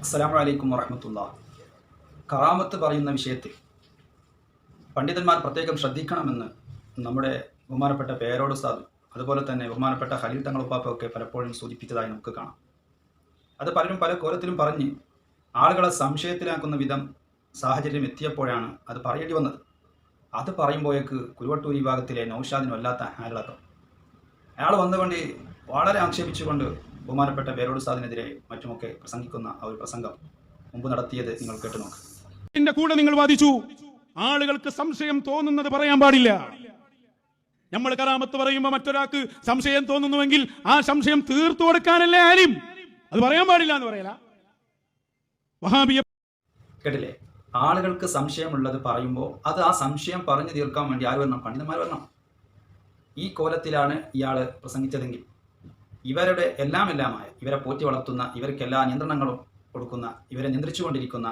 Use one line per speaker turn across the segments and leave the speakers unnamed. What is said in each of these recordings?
അസ്സലാമു അലൈക്കും വറഹ്മത്തുള്ളാഹി. കറാമത്ത് പറയുന്ന വിഷയത്തിൽ പണ്ഡിതന്മാർ പ്രത്യേകം ശ്രദ്ധിക്കണമെന്ന് നമ്മുടെ ബഹുമാനപ്പെട്ട പേരോട് ഉസ്താദ് അതുപോലെ തന്നെ ബഹുമാനപ്പെട്ട ഖലീൽ തങ്ങൾ ഉപ്പാപ്പയൊക്കെ പലപ്പോഴും സൂചിപ്പിച്ചതായി നമുക്ക് കാണാം. അത് പലരും പല കോലത്തിലും പറഞ്ഞ് ആളുകളെ സംശയത്തിലാക്കുന്ന വിധം സാഹചര്യം എത്തിയപ്പോഴാണ് അത് പറയേണ്ടി വന്നത്. അത് പറയുമ്പോഴേക്ക് കുരുവട്ടൂർ വിഭാഗത്തിലെ നൗഷാദിന് വല്ലാത്ത ഹാലിളക്കം. അയാൾ വന്നുകൊണ്ട് വളരെ ആക്ഷേപിച്ചുകൊണ്ട് ബഹുമാനപ്പെട്ട പേരോട് ഉസ്താദിനെതിരെ മറ്റുമൊക്കെ പ്രസംഗിക്കുന്ന ആ ഒരു പ്രസംഗം മുമ്പ് നടത്തിയത് നിങ്ങൾ കേട്ടു നോക്ക്.
എന്റെ കൂടെ നിങ്ങൾ വാദിച്ചു, ആളുകൾക്ക് സംശയം തോന്നുന്നത് പറയാൻ പാടില്ല. നമ്മൾ കറാമത്ത് പറയുമ്പോൾ മറ്റൊരാൾക്ക് സംശയം തോന്നുന്നുവെങ്കിൽ ആ സംശയം തീർത്തു കൊടുക്കാനല്ലേ ആരും, അത് പറയാൻ പാടില്ല എന്ന് പറയല. വഹാബിയ
കേട്ടില്ലേ? ആളുകൾക്ക് സംശയമുള്ളത് പറയുമ്പോൾ അത് ആ സംശയം പറഞ്ഞു തീർക്കാൻ വേണ്ടി ആര് വരണം? പണ്ഡിതന്മാർ വരണം. ഈ കോലത്തിലാണ് ഇയാൾ പ്രസംഗിച്ചതെങ്കിൽ ഇവരുടെ എല്ലാമായ ഇവരെ പോറ്റി വളർത്തുന്ന, ഇവർക്ക് എല്ലാ നിയന്ത്രണങ്ങളും കൊടുക്കുന്ന, ഇവരെ നിയന്ത്രിച്ചുകൊണ്ടിരിക്കുന്ന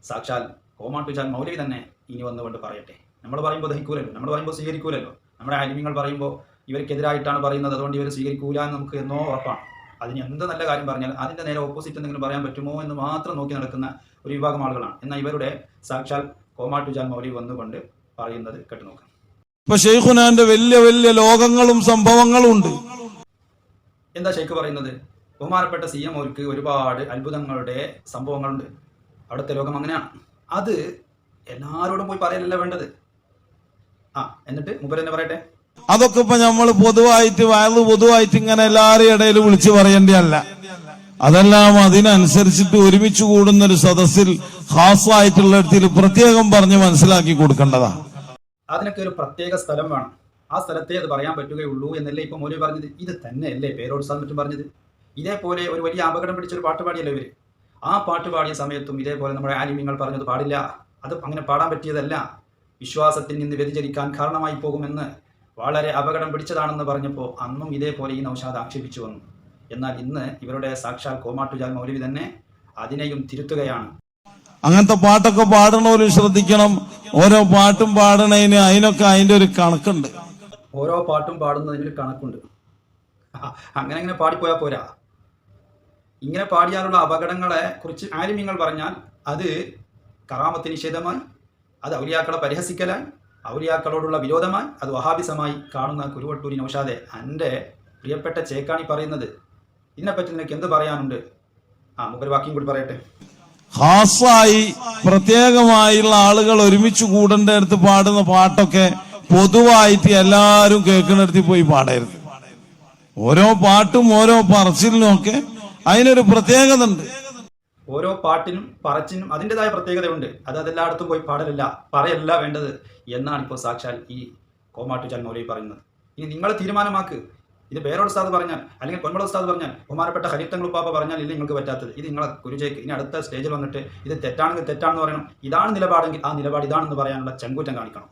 സാക്ഷാൽ കോമാട്ടുചാൽ മൗലവി തന്നെ ഇനി വന്നുകൊണ്ട് പറയട്ടെ. നമ്മൾ പറയുമ്പോൾ ദഹിക്കൂലല്ലോ, നമ്മൾ പറയുമ്പോൾ സ്വീകരിക്കൂലല്ലോ. നമ്മുടെ ആലിമ്യങ്ങൾ പറയുമ്പോൾ ഇവർക്കെതിരായിട്ടാണ് പറയുന്നത്, അതുകൊണ്ട് ഇവർ സ്വീകരിക്കൂല എന്ന് നമുക്ക് എന്നോ ഉറപ്പാണ്. അതിന് എന്ത് നല്ല കാര്യം പറഞ്ഞാൽ അതിൻ്റെ നേരെ ഓപ്പോസിറ്റ് എന്തെങ്കിലും പറയാൻ പറ്റുമോ എന്ന് മാത്രം നോക്കി നടക്കുന്ന ഒരു വിഭാഗം ആളുകളാണ്. എന്നാൽ ഇവരുടെ സാക്ഷാൽ കോമാട്ടുചാൽ മൗലവി വന്നുകൊണ്ട് പറയുന്നത് കേട്ടു നോക്കാം.
ഇപ്പൊ ശൈഖുനാന്റെ വലിയ വലിയ ലോകങ്ങളും സംഭവങ്ങളും ഉണ്ട്.
എന്താ ഷെയ്ഖ് പറയുന്നത്? ബഹുമാനപ്പെട്ട CM അവർക്ക് ഒരുപാട് അത്ഭുതങ്ങളുടെ സംഭവങ്ങളുണ്ട്. അവിടുത്തെ ലോകം അങ്ങനെയാണ്. അത് എല്ലാവരോടും പോയി പറയലല്ല വേണ്ടത്. എന്നിട്ട് മുമ്പ് തന്നെ പറയട്ടെ.
അതൊക്കെ ഇപ്പൊ നമ്മള് പൊതുവായിട്ട് ഇങ്ങനെ എല്ലാവരും ഇടയിൽ വിളിച്ചു പറയേണ്ടതല്ല. അതെല്ലാം അതിനനുസരിച്ചിട്ട് ഒരുമിച്ച് കൂടുന്ന ഒരു സദസ്സിൽ ഖാസായിട്ടുള്ളിടത്തിൽ പ്രത്യേകം പറഞ്ഞ് മനസ്സിലാക്കി കൊടുക്കേണ്ടതാ.
അതിനൊക്കെ ഒരു പ്രത്യേക സ്ഥലം വേണം. ആ സ്ഥലത്തെ അത് പറയാൻ പറ്റുകയുള്ളൂ എന്നല്ലേ ഇപ്പം മൗലവി പറഞ്ഞത്. ഇത് തന്നെയല്ലേ പേരോട് ഉസ്താദ് മറ്റും പറഞ്ഞത്. ഇതേപോലെ ഒരു വലിയ അപകടം പിടിച്ചൊരു പാട്ട് പാടിയല്ലോ ഇവർ. ആ പാട്ട് പാടിയ സമയത്തും ഇതേപോലെ നമ്മുടെ ആലിമ്യങ്ങൾ പറഞ്ഞത് പാടില്ല, അത് അങ്ങനെ പാടാൻ പറ്റിയതല്ല, വിശ്വാസത്തിൽ നിന്ന് വ്യതിചലിക്കാൻ കാരണമായി പോകുമെന്ന്, വളരെ അപകടം പിടിച്ചതാണെന്ന് പറഞ്ഞപ്പോൾ അന്നും ഇതേപോലെ ഈ നൗഷാദ് ആക്ഷേപിച്ചു വന്നു. എന്നാൽ ഇന്ന് ഇവരുടെ സാക്ഷാൽ കോമാട്ടുചാൽ മൗലവി തന്നെ അതിനെയും തിരുത്തുകയാണ്.
അങ്ങനത്തെ പാട്ടൊക്കെ പാടണവരും ശ്രദ്ധിക്കണം. ഓരോ പാട്ടും പാടണതിന് അതിനൊക്കെ അതിന്റെ ഒരു കണക്കുണ്ട്.
ഓരോ പാട്ടും പാടുന്നതിനൊരു കണക്കുണ്ട്. അങ്ങനെ പാടിപ്പോയാൽ പോരാ. ഇങ്ങനെ പാടിയാലുള്ള അപകടങ്ങളെ കുറിച്ച് ആലിമ്യങ്ങൾ പറഞ്ഞാൽ അത് കറാമത്ത് നിഷേധമായി, അത് ഔലിയാക്കളെ പരിഹസിക്കലായി, ഔലിയാക്കളോടുള്ള വിരോധമായി, അത് വഹാബിസമായി കാണുന്ന കുരുവട്ടൂരി നൗഷാദെ, എൻ്റെ പ്രിയപ്പെട്ട ചേക്കാണി പറയുന്നത്. ഇതിനെപ്പറ്റി നിനക്ക് എന്ത് പറയാനുണ്ട്? മുമ്പൊരു വാക്യം കൂടി പറയട്ടെ.
ഖാസായി പ്രത്യേകമായുള്ള ആളുകൾ ഒരുമിച്ച് കൂടേണ്ട അടുത്ത് പാടുന്ന പാട്ടൊക്കെ പൊതുവായിട്ട് എല്ലാവരും കേൾക്കുന്നിടത്ത് പോയി പാടരുത്. ഓരോ പാട്ടും ഓരോ പറച്ചിലിനും ഒക്കെ അതിനൊരു പ്രത്യേകത ഉണ്ട്.
ഓരോ പാട്ടിനും പറച്ചിനും അതിൻ്റെതായ പ്രത്യേകതയുണ്ട്. അതെല്ലായിടത്തും പോയി പറയല്ല വേണ്ടത് എന്നാണ് ഇപ്പോൾ സാക്ഷാൽ ഈ കോമാട്ടുചാൽ മൗലവി പറയുന്നത്. ഇനി നിങ്ങൾ തീരുമാനമാക്ക്. ഇത് പേരോട് ഉസ്താദ് പറഞ്ഞാൽ, അല്ലെങ്കിൽ പൊന്മള ഉസ്താദ് പറഞ്ഞാൽ, ബഹുമാനപ്പെട്ട ഖലീൽ തങ്ങൾ ഉപ്പാപ്പ പറഞ്ഞാൽ ഇല്ല നിങ്ങൾക്ക് പറ്റാത്തത്. ഇത് നിങ്ങളെ ഗുരുജയ്ക്ക് ഇനി അടുത്ത സ്റ്റേജിൽ വന്നിട്ട് ഇത് തെറ്റാണെങ്കിൽ തെറ്റാണെന്ന് പറയണം. ഇതാണ് നിലപാടെങ്കിൽ ആ നിലപാട് ഇതാണെന്ന് പറയാനുള്ള ചെങ്കൂറ്റം കാണിക്കണം.